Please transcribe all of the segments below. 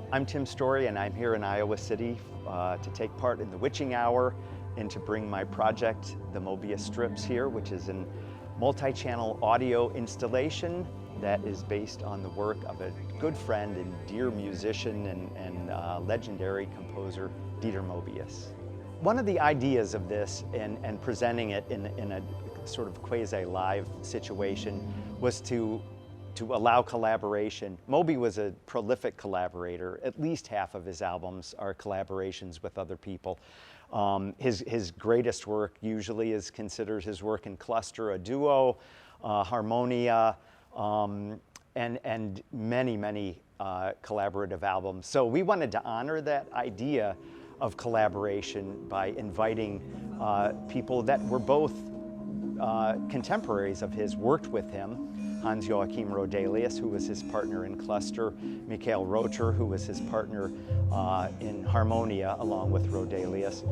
I'm Tim Story, and I'm here in Iowa City to take part in the Witching Hour and to bring my project, the Moebius Strips, here, which is a multi-channel audio installation that is based on the work of a good friend and dear musician and legendary composer, Dieter Moebius. One of the ideas of this and presenting it in a sort of quasi-live situation was to allow collaboration. Moby was a prolific collaborator. At least half of his albums are collaborations with other people. His greatest work usually is considered his work in cluster, a duo, Harmonia, and many collaborative albums. So we wanted to honor that idea of collaboration by inviting people that were both contemporaries of his, worked with him. Hans-Joachim Roedelius, who was his partner in cluster, Rother, who was his partner in Harmonia along with Roedelius,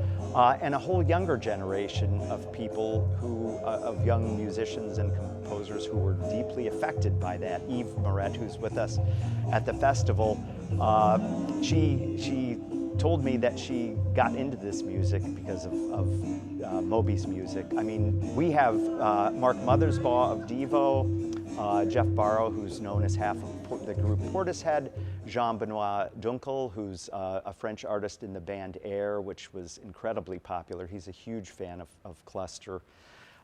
and a whole younger generation of people who, of young musicians and composers who were deeply affected by that. Maret, who's with us at the festival, she told me that she got into this music because of Moby's music. I mean, we have Mark Mothersbaugh of Devo, Geoff Barrow, who's known as half of the group Portishead, Jean-Benoît Dunckel, who's a French artist in the band Air, which was incredibly popular. He's a huge fan of cluster.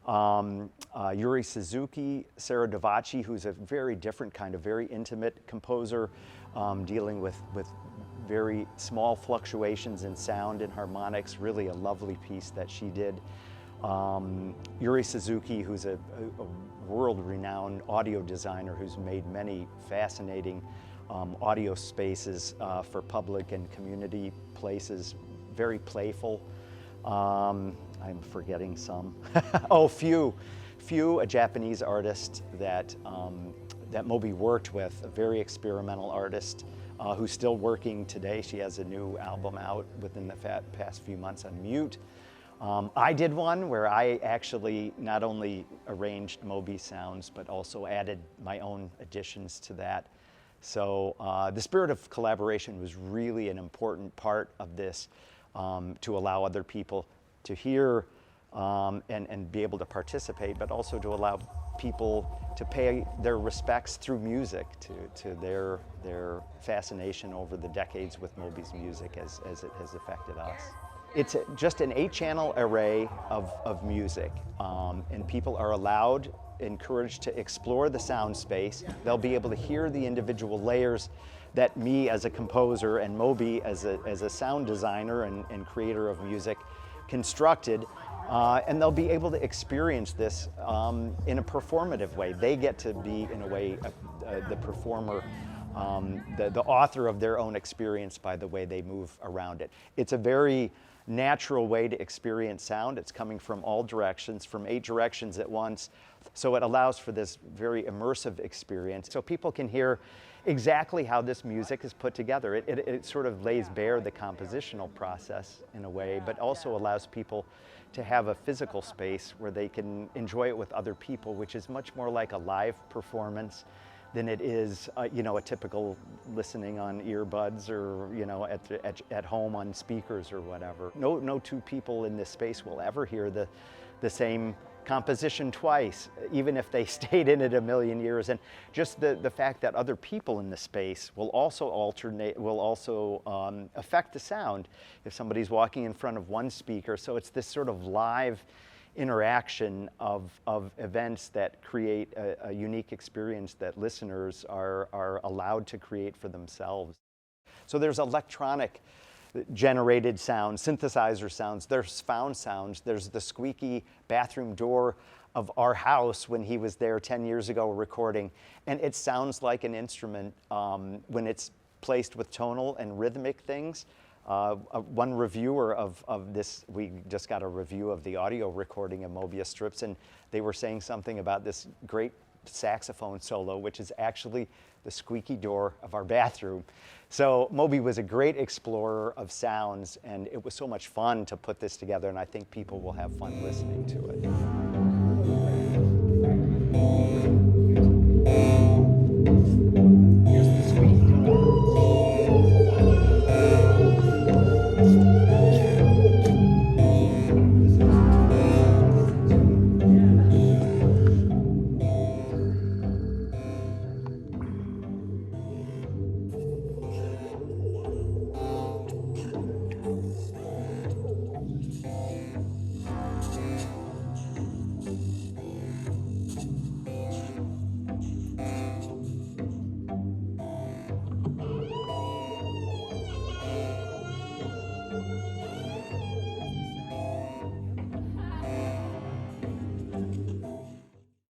Yuri Suzuki, Sarah Davachi, who's a very different kind of very intimate composer, dealing with very small fluctuations in sound and harmonics, really a lovely piece that she did. Yuri Suzuki, who's a world-renowned audio designer who's made many fascinating audio spaces for public and community places, very playful. I'm forgetting some. Oh, Phew, a Japanese artist that Moby worked with, a very experimental artist who's still working today. She has a new album out within the past few months on mute. I did one where I actually not only arranged Moby's sounds, but also added my own additions to that. So the spirit of collaboration was really an important part of this, to allow other people to hear and be able to participate, but also to allow people to pay their respects through music to their fascination over the decades with Moby's music as it has affected us. It's just an 8-channel array of music, and people are encouraged to explore the sound space. They'll be able to hear the individual layers that me as a composer and Moby as a sound designer and creator of music constructed, and they'll be able to experience this in a performative way. They get to be, in a way, the performer, the author of their own experience by the way they move around it. It's a very natural way to experience sound. It's coming from all directions, from 8 directions at once. So it allows for this very immersive experience. So people can hear exactly how this music is put together. It sort of lays bare the compositional process in a way, but also allows people to have a physical space where they can enjoy it with other people, which is much more like a live performance than it is, a typical listening on earbuds or, at home on speakers or whatever. No two people in this space will ever hear the same composition twice, even if they stayed in it a million years. And just the fact that other people in the space will also affect the sound if somebody's walking in front of one speaker. So it's this sort of live interaction of events that create a unique experience that listeners are allowed to create for themselves. So there's electronic generated sounds, synthesizer sounds, there's found sounds, there's the squeaky bathroom door of our house when he was there 10 years ago recording, and it sounds like an instrument when it's placed with tonal and rhythmic things. One reviewer of this, we just got a review of the audio recording of Moebius Strips, and they were saying something about this great saxophone solo, which is actually the squeaky door of our bathroom. So Moby was a great explorer of sounds, and it was so much fun to put this together, and I think people will have fun listening to it.